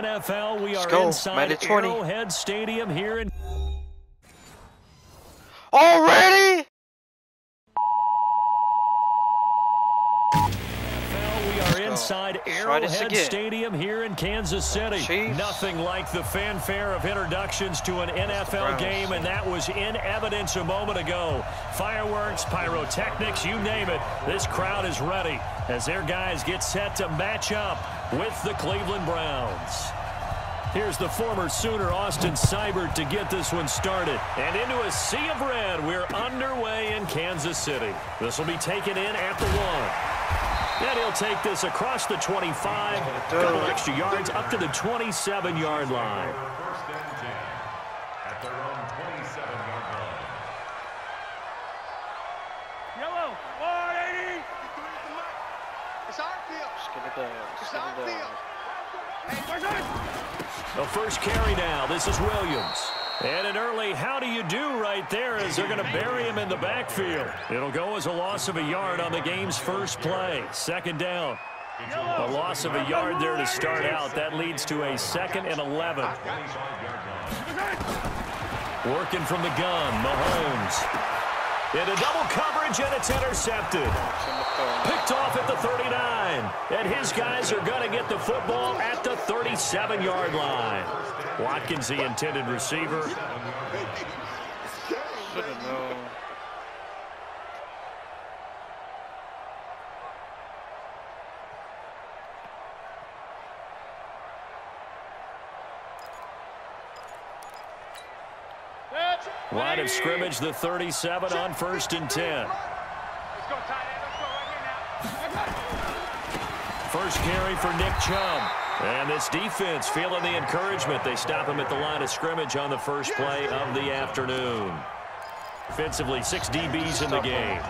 NFL. We are inside Arrowhead Stadium here in... Already? Inside Arrowhead Stadium here in Kansas City. Chiefs. Nothing like the fanfare of introductions to an NFL game, and that was in evidence a moment ago. Fireworks, pyrotechnics, you name it. This crowd is ready as their guys get set to match up with the Cleveland Browns. Here's the former Sooner, Austin Seibert, to get this one started. And into a sea of red, we're underway in Kansas City. This will be taken in at the 1. And he'll take this across the 25, a couple extra yards up to the 27-yard line. First and 10 at their own 27-yard line. Yellow, 180. It's our field. It's our field. Hey, the first carry now. This is Williams. And an early how do you do right there as they're going to bury him in the backfield. It'll go as a loss of a yard on the game's first play. Second down. A loss of a yard there to start out. That leads to a 2nd and 11. Working from the gun, Mahomes. Into double coverage, and it's intercepted. Picked off at the 39. And his guys are going to get the football at the 37-yard line. Watkins, the intended receiver. Line of scrimmage, the 37 on 1st and 10. First carry for Nick Chubb. And this defense feeling the encouragement. They stop him at the line of scrimmage on the first play of the afternoon. Offensively, 6 DBs in the game.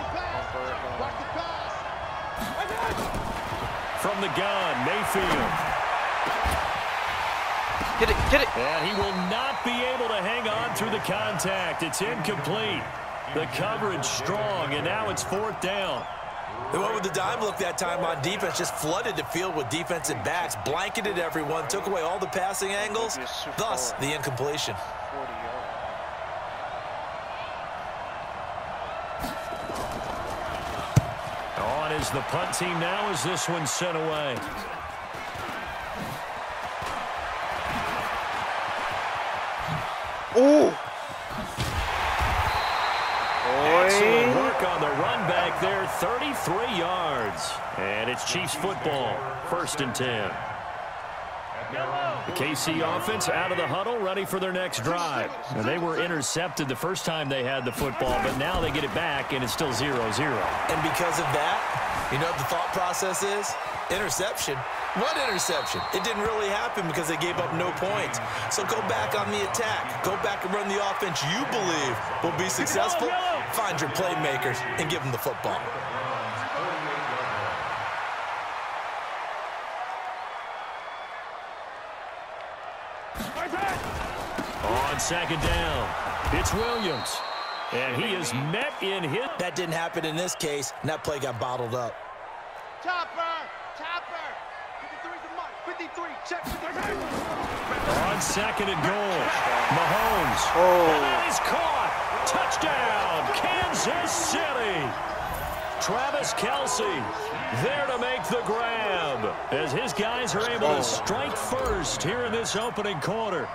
From the gun, Mayfield. Get it. And he will not be able to hang on through the contact. It's incomplete. The coverage strong, and now it's 4th down. They went with the dime look that time on defense, just flooded the field with defensive backs, blanketed everyone, took away all the passing angles, thus the incompletion. On is the punt team now as this one's sent away. Oh! Excellent work on the run back there, 33 yards. And it's Chiefs football, 1st and 10. The KC offense out of the huddle, ready for their next drive. And they were intercepted the first time they had the football, but now they get it back, and it's still 0-0. And because of that, you know what the thought process is? Interception. What interception? It didn't really happen because they gave up no points. So go back on the attack. Go back and run the offense you believe will be successful. Find your playmakers and give them the football. On 2nd down, it's Williams. And he is met in his... That didn't happen in this case, and that play got bottled up. Chopper. 53, check. On 2nd and goal, Mahomes. And that is caught. Touchdown, Kansas City. Travis Kelce there to make the grab as his guys are able to strike first here in this opening quarter.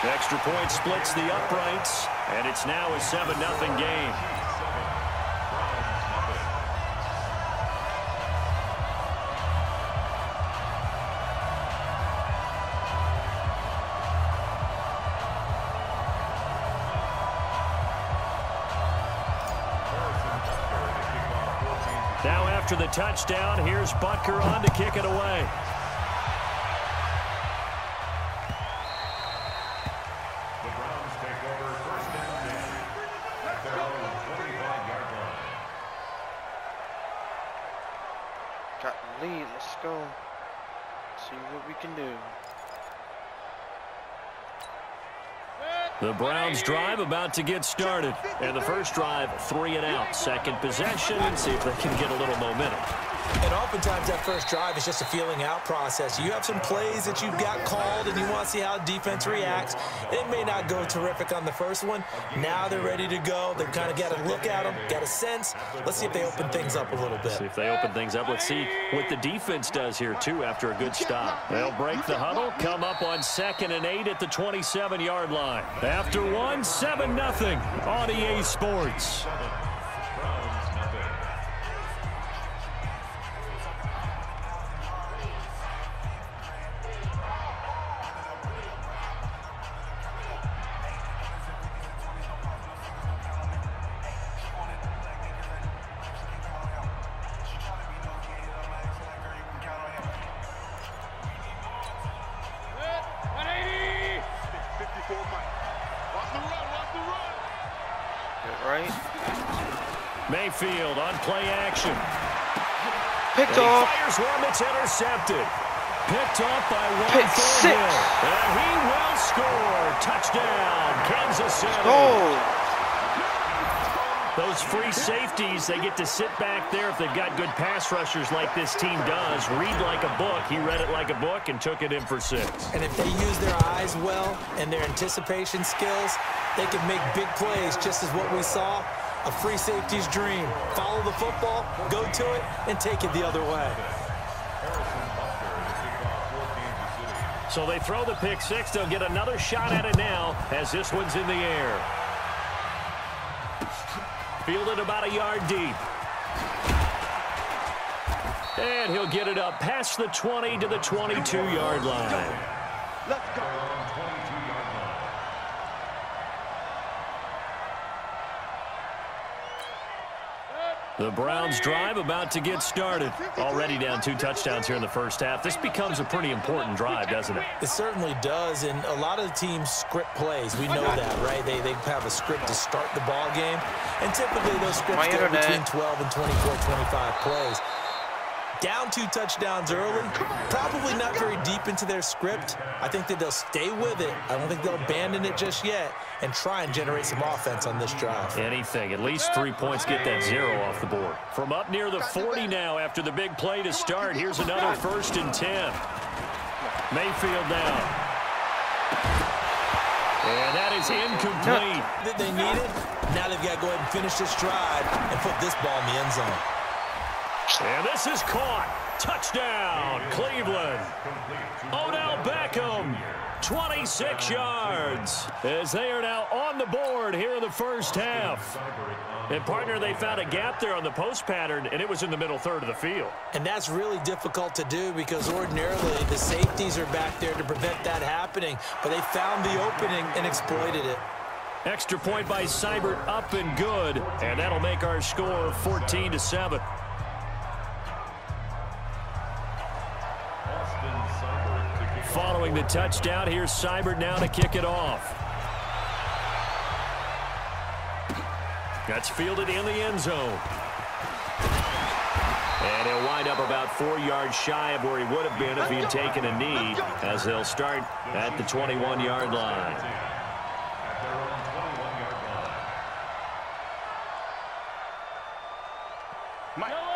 Extra point splits the uprights, and it's now a 7-0 game. Now after the touchdown, here's Butker on to kick it away. The Browns take over 1st and 10 at their own 25-yard line. Got the lead. Let's go. See what we can do. The Browns drive about to get started. And the first drive, 3 and out. Second possession, and see if they can get a little momentum. And oftentimes that first drive is just a feeling out process. You have some plays that you've got called and you want to see how defense reacts. It may not go terrific on the first one. Now they're ready to go. They've kind of got to look at them, got a sense. Let's see if they open things up a little bit. See if they open things up. Let's see what the defense does here, too, after a good stop. They'll break the huddle, come up on 2nd and 8 at the 27-yard line. After one, 7-0 on EA Sports. Mayfield on play action. Picked off. Fires one that's intercepted. Picked off by Pick six. And he will score. Touchdown, Kansas City. Oh. Those free safeties, they get to sit back there if they've got good pass rushers like this team does. Read like a book. He read it like a book and took it in for 6. And if they use their eyes well and their anticipation skills, they can make big plays, just as what we saw. A free safety's dream. Follow the football, go to it, and take it the other way. So they throw the pick 6. They'll get another shot at it now as this one's in the air. Fielded about a yard deep. And he'll get it up past the 20 to the 22-yard line. Let's go. The Browns drive about to get started. Already down 2 touchdowns here in the first half. This becomes a pretty important drive, doesn't it? It certainly does, and a lot of the teams script plays. We know that, right? They have a script to start the ball game, and typically those scripts go between 12 and 24, 25 plays. Down 2 touchdowns early, probably not very deep into their script. I think that they'll stay with it. I don't think they'll abandon it just yet and try and generate some offense on this drive. Anything. At least 3 points, get that 0 off the board. From up near the 40 now after the big play to start. Here's another 1st and 10. Mayfield down. And that is incomplete. Did they need it? Now they've got to go ahead and finish this drive and put this ball in the end zone. And this is caught. Touchdown, Cleveland. Odell Beckham, 26 yards, as they are now on the board here in the first half. And, partner, they found a gap there on the post pattern, and it was in the middle third of the field. And that's really difficult to do because ordinarily the safeties are back there to prevent that happening. But they found the opening and exploited it. Extra point by Seibert, up and good. And that'll make our score 14-7. Following the touchdown, here's Seibert now to kick it off. That's fielded in the end zone. And he'll wind up about 4 yards shy of where he would have been if he had taken a knee, as they'll start at the 21-yard line.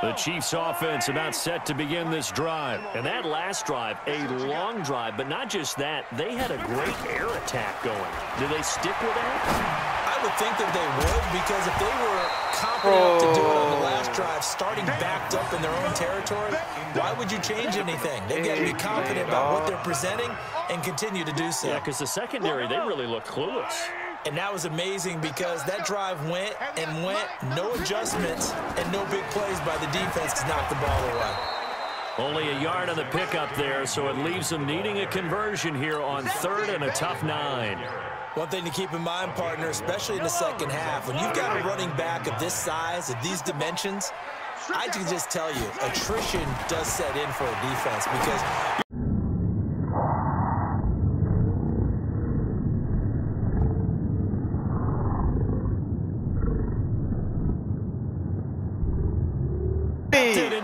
The Chiefs offense about set to begin this drive. And that last drive, a long drive, but not just that, they had a great air attack going. Do they stick with that? I would think that they would, because if they were confident to do it on the last drive, starting backed up in their own territory, why would you change anything? They've got to be confident about what they're presenting and continue to do so. Yeah, because the secondary, they really look clueless. And that was amazing because that drive went and went, no adjustments, and no big plays by the defense to knock the ball away. Only a yard on the pickup there, so it leaves them needing a conversion here on 3rd and a tough 9. One thing to keep in mind, partner, especially in the second half, when you've got a running back of this size, of these dimensions, I can just tell you, attrition does set in for a defense because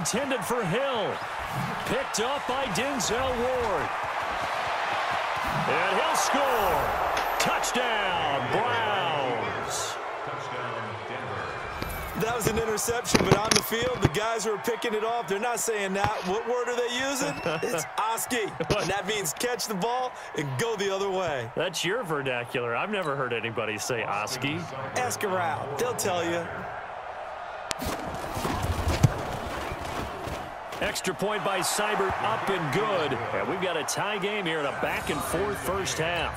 intended for Hill. Picked up by Denzel Ward. And he'll score. Touchdown, Browns. Touchdown, Denver. That was an interception, but on the field, the guys who are picking it off, they're not saying that. What word are they using? It's Oski. And that means catch the ball and go the other way. That's your vernacular. I've never heard anybody say Oski. Ask around. They'll tell you. Extra point by Seibert, up and good. And we've got a tie game here in a back-and-forth first half.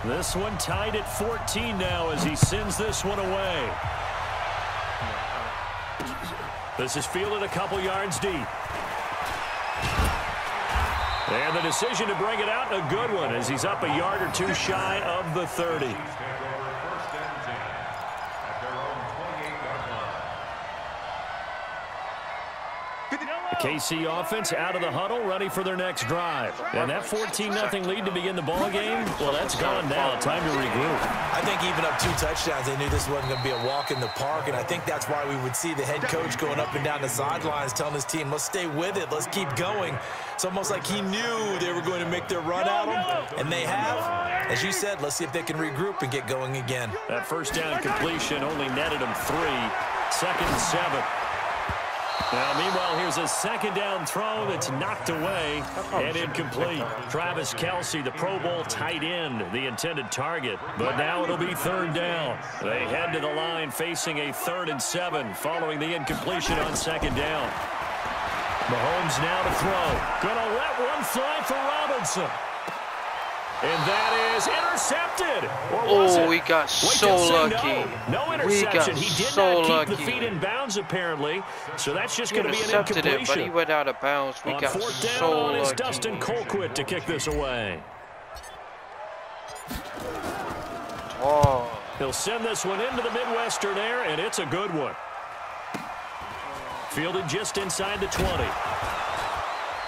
This one tied at 14 now as he sends this one away. This is fielded a couple yards deep. And the decision to bring it out, a good one, as he's up a yard or two shy of the 30. KC offense out of the huddle, ready for their next drive. And that 14-0 lead to begin the ball game, well, that's gone now. Time to regroup. I think even up 2 touchdowns, they knew this wasn't going to be a walk in the park, and I think that's why we would see the head coach going up and down the sidelines telling his team, let's stay with it, let's keep going. It's almost like he knew they were going to make their run at him, and they have. As you said, let's see if they can regroup and get going again. That first down completion only netted him 3. 2nd and 7. Now, meanwhile, here's a second down throw that's knocked away and incomplete. Travis Kelce, the Pro Bowl tight end, the intended target. But now it'll be 3rd down. They head to the line facing a 3rd and 7 following the incompletion on 2nd down. Mahomes now to throw. Gonna let one fly for Robinson. And that is intercepted. Or was it? We got so lucky. No interception. He did not keep the feet in bounds, apparently. So that's just going to be an incompletion. But he went out of bounds. We got 4th so down, it's lucky. Dustin Colquitt to kick this away. Oh. He'll send this one into the Midwestern air, and it's a good one. Fielded just inside the 20.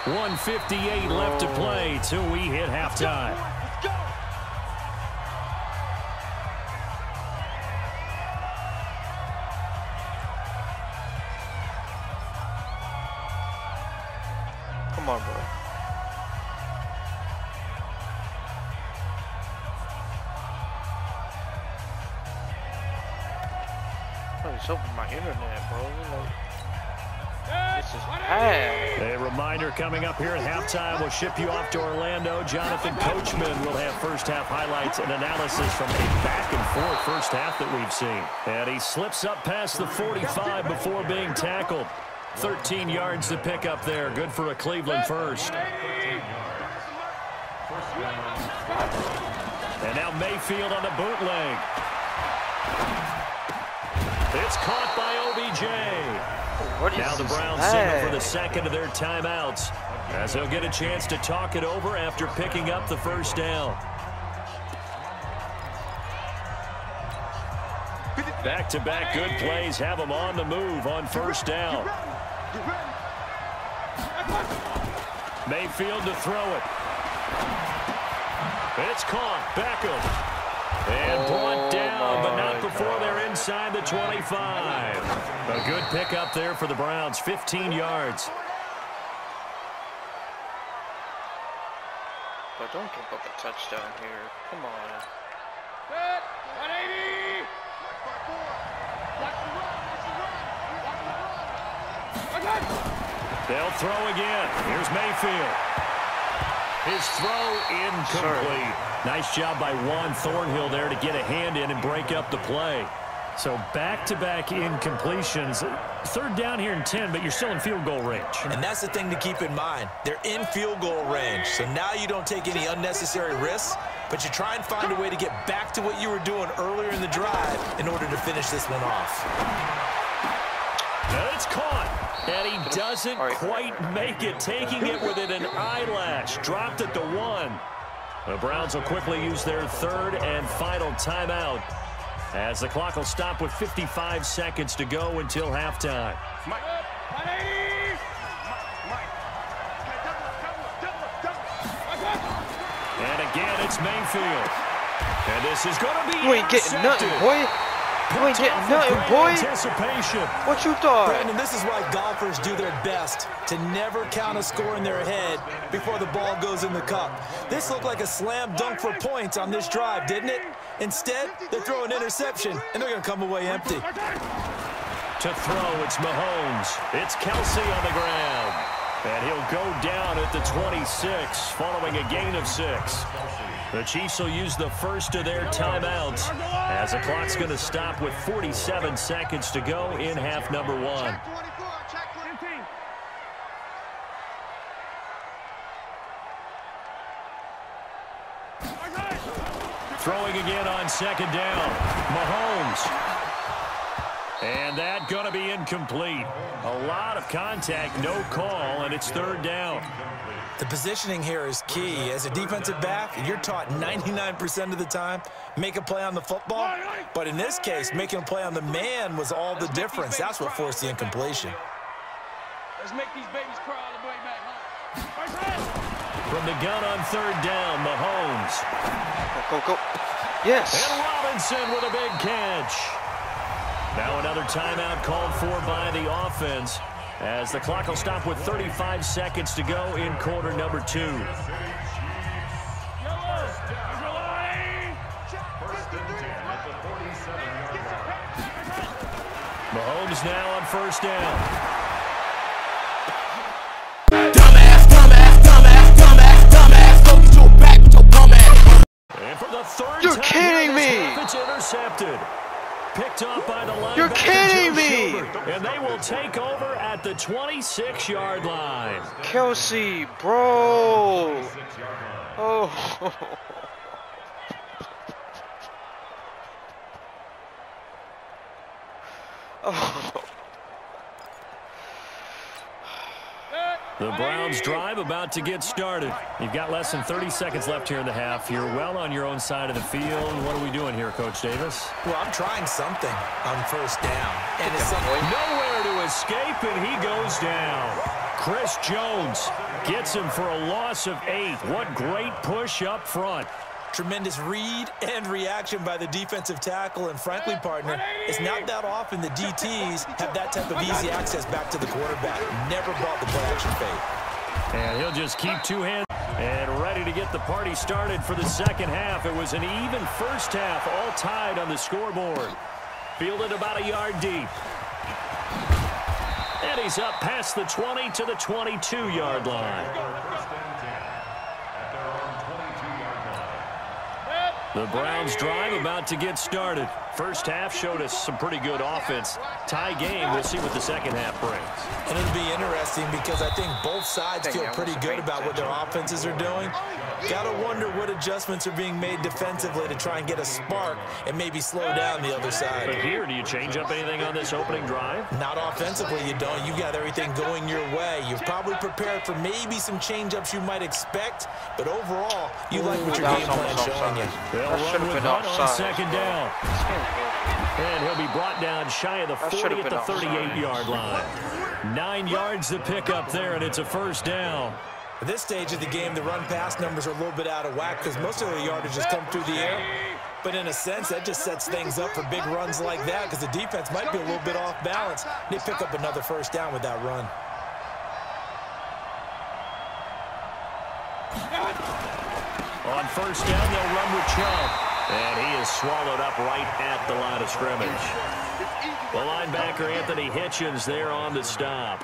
1:58 left to play till we hit halftime. Come on, bro. Oh, he's opened my internet, bro. This is bad. A reminder coming up here at halftime. We'll ship you off to Orlando. Jonathan Coachman will have first half highlights and analysis from a back-and-forth first half that we've seen. And he slips up past the 45 before being tackled. 13 yards to pick up there. Good for a Cleveland first. And now Mayfield on the bootleg. It's caught by OBJ. Now the Browns signal for the second of their timeouts, as they'll get a chance to talk it over after picking up the first down. Back-to-back good plays have them on the move on first down. Mayfield to throw it. It's caught. Beckham. And brought down, but not before they're inside the 25. A good pickup there for the Browns, 15 yards. But don't give up a touchdown here. Come on. Good. 180. They'll throw again. Here's Mayfield. His throw incomplete. Nice job by Juan Thornhill there to get a hand in and break up the play. So back-to-back incompletions. 3rd down here in 10, but you're still in field goal range. And that's the thing to keep in mind. They're in field goal range. So now you don't take any unnecessary risks, but you try and find a way to get back to what you were doing earlier in the drive in order to finish this one off. And it's caught. And he doesn't quite make it, taking it within an eyelash. Dropped it to 1. The Browns will quickly use their 3rd and final timeout, as the clock will stop with 55 seconds to go until halftime. And again, it's Mayfield. And this is going to be You ain't getting nothing, boy. You ain't getting nothing, boy. Anticipation. What you thought? Brandon, this is why golfers do their best to never count a score in their head before the ball goes in the cup. This looked like a slam dunk for points on this drive, didn't it? Instead, they throw an interception, and they're going to come away empty. To throw, it's Mahomes. It's Kelsey on the ground. And he'll go down at the 26, following a gain of 6. The Chiefs will use the first of their timeouts as the clock's going to stop with 47 seconds to go in half number 1. Throwing again on second down. Mahomes. And that going to be incomplete. A lot of contact, no call, and it's third down. The positioning here is key. As a defensive back, you're taught 99% of the time, make a play on the football. But in this case, making a play on the man was all the difference. That's what forced the incompletion. Let's make these babies cry all the way back home. From the gun on third down, Mahomes. Go. Yes. And Robinson with a big catch. Now another timeout called for by the offense, as the clock will stop with 35 seconds to go in quarter number 2. Mahomes now on first down. Dumbass, go get your back with your dumbass. And for the third You're time, kidding me. It's intercepted. Picked off by the linebacker. You're kidding me. Schubert, and they will take over at the 26-yard line. Kelsey, bro. Oh. Oh. The Browns drive about to get started. You've got less than 30 seconds left here in the half. You're well on your own side of the field. What are we doing here, Coach Davis? Well, I'm trying something on first down. And it's nowhere to escape, and he goes down. Chris Jones gets him for a loss of 8. What great push up front. Tremendous read and reaction by the defensive tackle, and frankly, partner, it's not that often the DTs have that type of easy access back to the quarterback. Never bought the play-action fake. And he'll just keep two hands and ready to get the party started for the second half. It was an even first half, all tied on the scoreboard. Fielded about a yard deep. And he's up past the 20 to the 22-yard line. The Browns drive about to get started. First half showed us some pretty good offense. Tie game. We'll see what the second half brings. And it'll be interesting because I think both sides feel pretty good about what their offenses are doing. Got to wonder what adjustments are being made defensively to try and get a spark and maybe slow down the other side. But here, do you change up anything on this opening drive? Not offensively, you don't. You got everything going your way. You're probably prepared for maybe some change-ups you might expect, but overall, you like what your game plan is showing you. They'll run with Hunt on second down. And he'll be brought down shy of the 40 at the 38-yard line. 9 yards to pick up there, and it's a first down. At this stage of the game, the run-pass numbers are a little bit out of whack because most of the yardage has come through the air. But in a sense, that just sets things up for big runs like that because the defense might be a little bit off balance. They pick up another first down with that run. On first down, they'll run with Chubb. And he is swallowed up right at the line of scrimmage. The linebacker, Anthony Hitchens, there on the stop.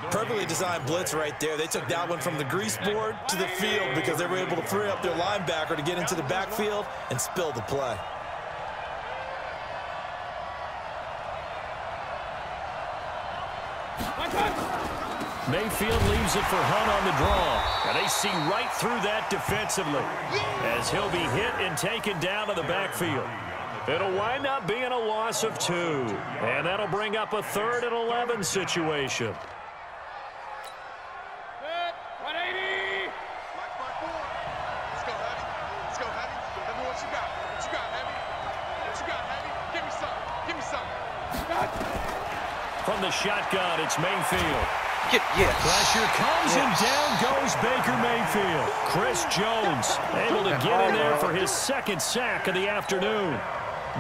Perfectly designed blitz right there. They took that one from the grease board to the field because they were able to free up their linebacker to get into the backfield and spill the play. Mayfield leaves it for Hunt on the draw. And they see right through that defensively as he'll be hit and taken down to the backfield. It'll wind up being a loss of 2. And that'll bring up a 3rd and 11 situation. From the shotgun, it's Mayfield. Yes. Pressure comes and down goes Baker Mayfield. Chris Jones able to get in there for his 2nd sack of the afternoon.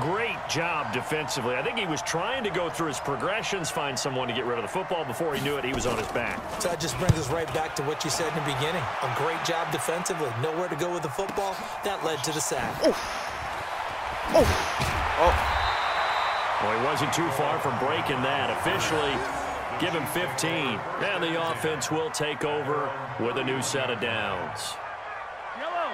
Great job defensively. I think he was trying to go through his progressions, find someone to get rid of the football. Before he knew it, he was on his back. So that just brings us right back to what you said in the beginning. A great job defensively. Nowhere to go with the football. That led to the sack. Oh. Well, he wasn't too far from breaking that. Officially, give him 15. And the offense will take over with a new set of downs.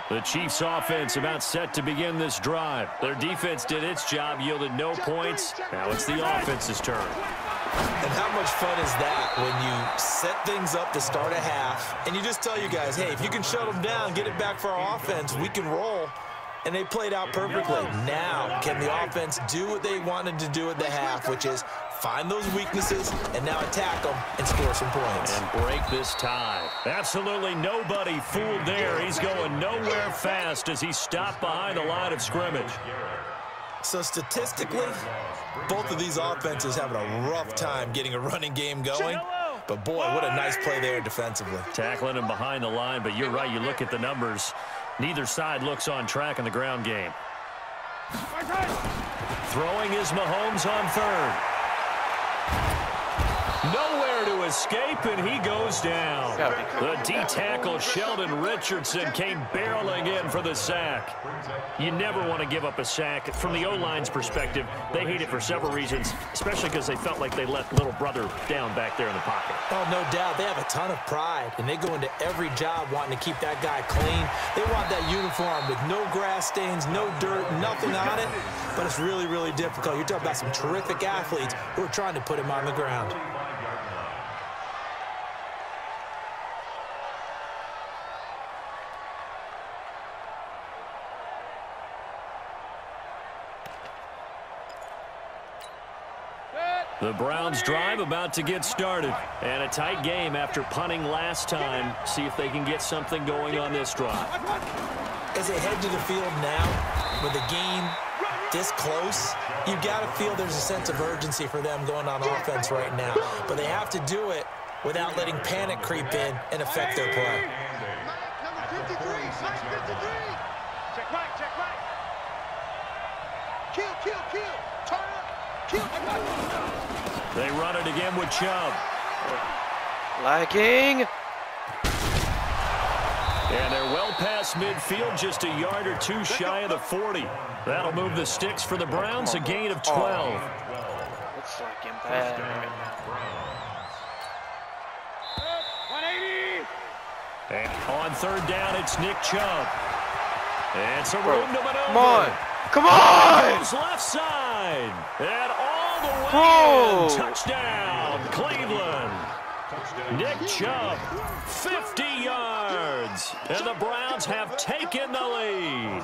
The Chiefs' offense about set to begin this drive. Their defense did its job, yielded no points. Now it's the offense's turn. And how much fun is that when you set things up to start a half, and you just tell you guys, hey, if you can shut them down, get it back for our offense, we can roll. And they played out perfectly. Now, can the offense do what they wanted to do at the half, which is find those weaknesses and now attack them and score some points. And break this tie. Absolutely nobody fooled there. He's going nowhere fast as he stopped behind the line of scrimmage. So statistically, both of these offenses having a rough time getting a running game going. But boy, what a nice play there defensively. Tackling him behind the line, but you're right, you look at the numbers. Neither side looks on track in the ground game. Throwing is Mahomes on third. Nowhere to escape, and he goes down. The D-tackle, Sheldon Richardson, came barreling in for the sack. You never want to give up a sack. From the O-line's perspective, they hate it for several reasons, especially because they felt like they let little brother down back there in the pocket. Oh, no doubt. They have a ton of pride, and they go into every job wanting to keep that guy clean. They want that uniform with no grass stains, no dirt, nothing on it. But it's really, really difficult. You're talking about some terrific athletes who are trying to put him on the ground. The Browns' drive about to get started. And a tight game after punting last time. See if they can get something going on this drive. As they head to the field now, with the game this close, you've got to feel there's a sense of urgency for them going on offense right now. But they have to do it without letting panic creep in and affect their play. Number 53, 53. Check back. Kill. Turn up. Kill. They run it again with Chubb. Lagging. And they're well past midfield, just a yard or two shy of the 40. That'll move the sticks for the Browns, a gain of 12. Looks like him bad right now. 180. And on third down, it's Nick Chubb. And some room to maneuver. Come on! Goes left side. And all the way in. Touchdown, Cleveland. Nick Chubb, 50 yards. And the Browns have taken the lead.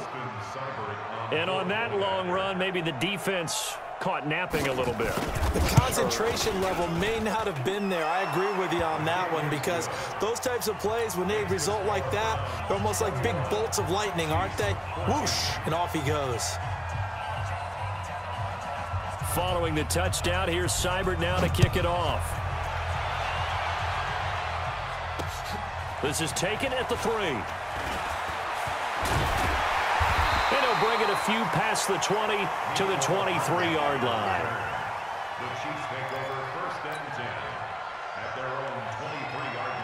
And on that long run, maybe the defense caught napping a little bit. The concentration level may not have been there. I agree with you on that one, because those types of plays, when they result like that, they're almost like big bolts of lightning, aren't they? Whoosh, and off he goes. Following the touchdown, here's Seibert now to kick it off. This is taken at the 3. And he'll bring it a few past the 20 to the 23-yard line. The Chiefs take over first and 10 at their own 23-yard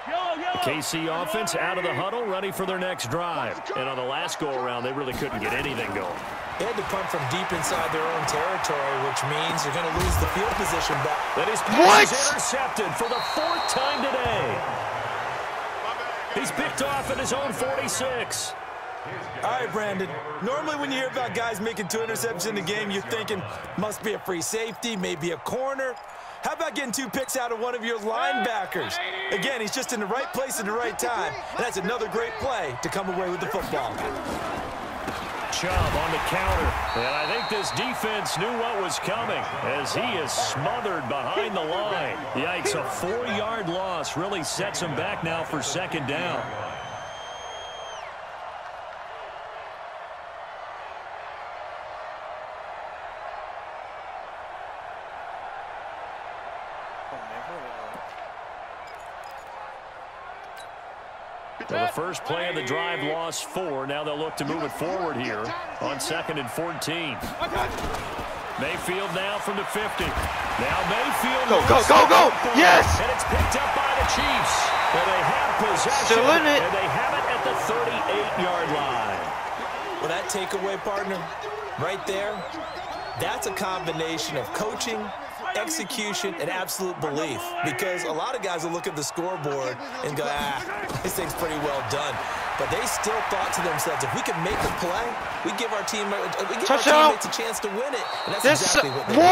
line. The KC offense out of the huddle, ready for their next drive. And on the last go-around, they really couldn't get anything going. They had to punt from deep inside their own territory, which means they're going to lose the field position back. That is pass intercepted for the 4th time today. He's picked off at his own 46. All right, Brandon. Normally when you hear about guys making 2 interceptions in the game, you're thinking must be a free safety, maybe a corner. How about getting 2 picks out of one of your linebackers? Again, he's just in the right place at the right time. And that's another great play to come away with the football. Chubb on the counter. And I think this defense knew what was coming as he is smothered behind the line. Yikes, a 4-yard loss really sets him back now for 2nd down. Well, the first play of the drive lost 4. Now they'll look to move it forward here on 2nd and 14. Mayfield now from the 50. Now Mayfield. Go. Yes. And it's picked up by the Chiefs. And they have possession. Still in it. And they have it at the 38-yard line. Well, that takeaway, partner, right there, that's a combination of coaching, execution, and absolute belief. Because a lot of guys will look at the scoreboard and go, this thing's pretty well done. But they still thought to themselves, if we can make a play, we give our teammates a chance to win it. And that's exactly what they did.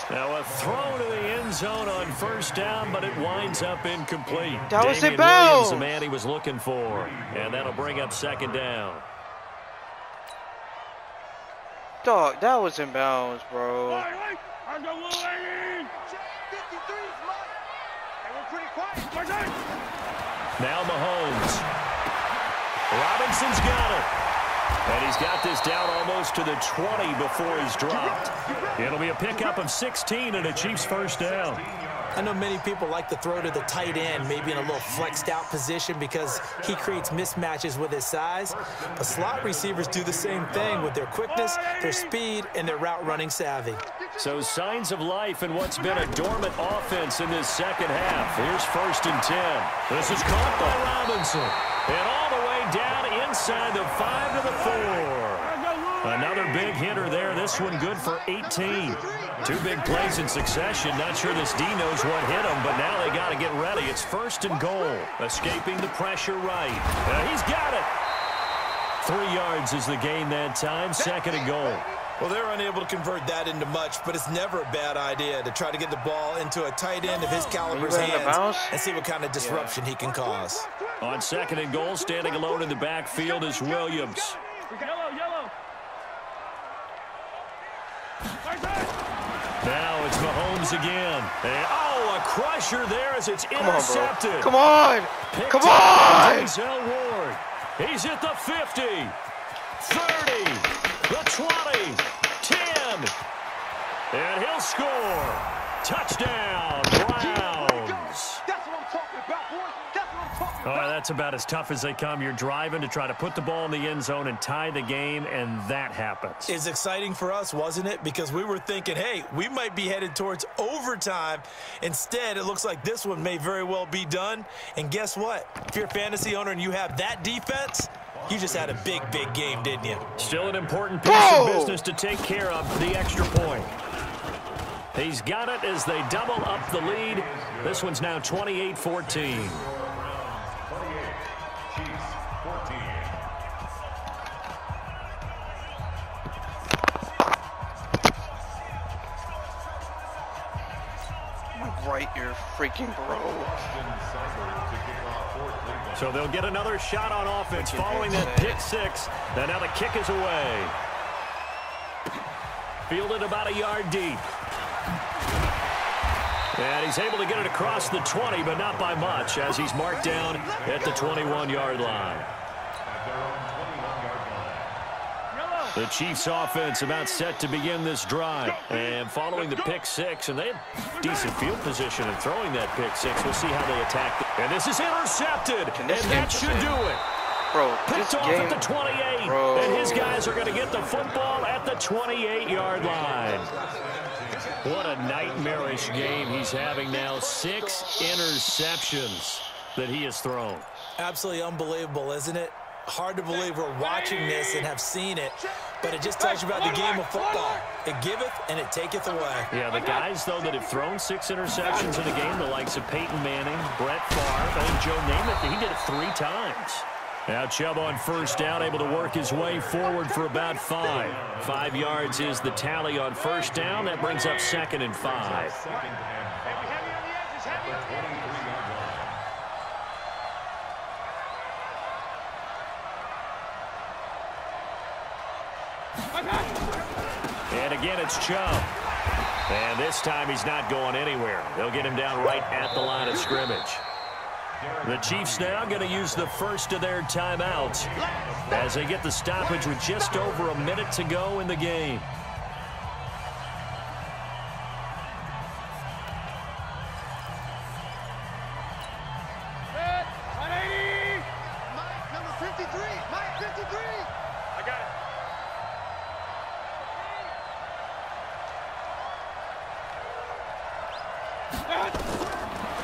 Now a throw to the end zone on first down, but it winds up incomplete. That was Damian inbounds. Williams, the man he was looking for. And that'll bring up 2nd down. Dog, that was inbounds, bro. Now Mahomes. Robinson's got it. And he's got this down almost to the 20 before he's dropped. It'll be a pickup of 16 and a Chiefs first down. I know many people like to throw to the tight end, maybe in a little flexed out position because he creates mismatches with his size. But slot receivers do the same thing with their quickness, their speed, and their route running savvy. So signs of life in what's been a dormant offense in this second half. Here's 1st and 10. This is caught by Robinson. And all the way down inside the 5 to the 4. Another big hitter there. This one good for 18. 2 big plays in succession. Not sure this D knows what hit him, but now they got to get ready. It's 1st and goal. Escaping the pressure right. He's got it. 3 yards is the gain that time. 2nd and goal. Well, they're unable to convert that into much, but it's never a bad idea to try to get the ball into a tight end of his caliber's hands and see what kind of disruption he can cause. On 2nd and goal, standing alone in the backfield is Williams. Now it's Mahomes again. And, a crusher there as it's intercepted. Come on. Denzel Ward. He's at the 50, 30, the 20, 10. And he'll score. Touchdown, Browns. That's what I'm talking about, boys. That's what I'm talking about. That's about as tough as they come. You're driving to try to put the ball in the end zone and tie the game, and that happens. It's exciting for us, wasn't it? Because we were thinking, hey, we might be headed towards overtime. Instead, it looks like this one may very well be done. And guess what? If you're a fantasy owner and you have that defense, you just had a big, big game, didn't you? Still an important piece of business to take care of, the extra point. He's got it as they double up the lead. This one's now 28-14. Right, you're freaking bro. So they'll get another shot on offense following that pick 6. And now the kick is away. Fielded about a yard deep. And he's able to get it across the 20, but not by much, as he's marked down at the 21-yard line. The Chiefs offense about set to begin this drive. And following the pick 6, and they have decent field position in throwing that pick 6. We'll see how they attack it. And this is intercepted, and that should do it. Bro, picked off at the 28, and his guys are going to get the football at the 28-yard line. What a nightmarish game he's having now. 6 interceptions that he has thrown. Absolutely unbelievable, isn't it? Hard to believe we're watching this and have seen it, but it just tells you about the game of football. It giveth and it taketh away. Yeah, the guys, though, that have thrown 6 interceptions in a game, the likes of Peyton Manning, Brett Favre, I think Joe Namath, he did it 3 times. Now Chubb on first down, able to work his way forward for about 5. 5 yards is the tally on first down. That brings up 2nd and 5. And again, it's Chubb. And this time he's not going anywhere. They'll get him down right at the line of scrimmage. The Chiefs now going to use the first of their timeouts as they get the stoppage with just over a minute to go in the game.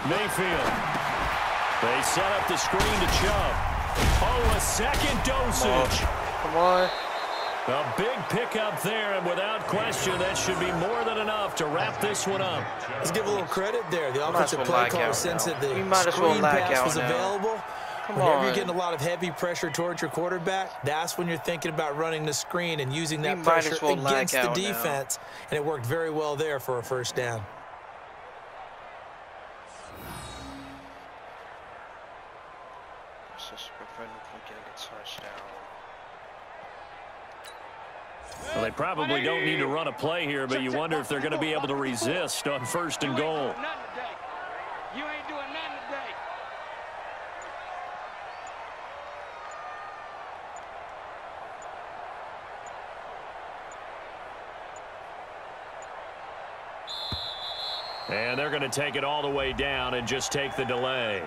Mayfield. They set up the screen to Chubb. Oh, a second dosage. Come on. A big pickup there, and without question, that should be more than enough to wrap this one up. Let's give a little credit there. The offensive play caller, since that the screen pass was available, whenever you're getting a lot of heavy pressure towards your quarterback, that's when you're thinking about running the screen and using that pressure against the defense, and it worked very well there for a first down. Well, they probably don't need to run a play here, but you wonder if they're going to be able to resist on 1st and goal. You ain't doing nothing today. And they're going to take it all the way down and just take the delay.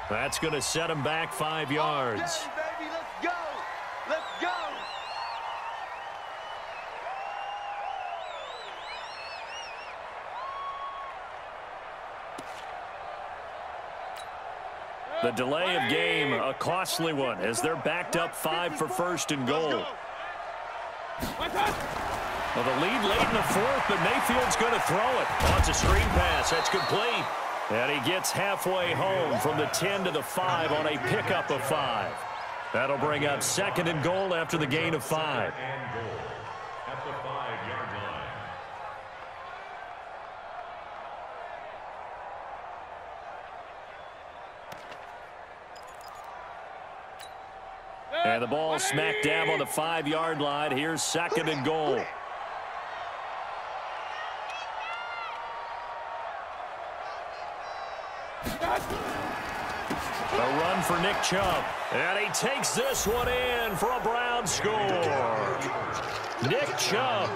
That's going to set them back 5 yards. Baby, let's go. Let's go. The delay of game, a costly one, as they're backed up 5 for 1st and goal. Well, the lead late in the 4th, but Mayfield's going to throw it. Oh, it's a screen pass. That's complete. And he gets halfway home from the 10 to the 5 on a pickup of 5. That'll bring up 2nd and goal after the gain of 5. And goal at the 5-yard line. And the ball smack dab on the 5-yard line. Here's 2nd and goal. A run for Nick Chubb. And he takes this one in for a Brown score. Nick Chubb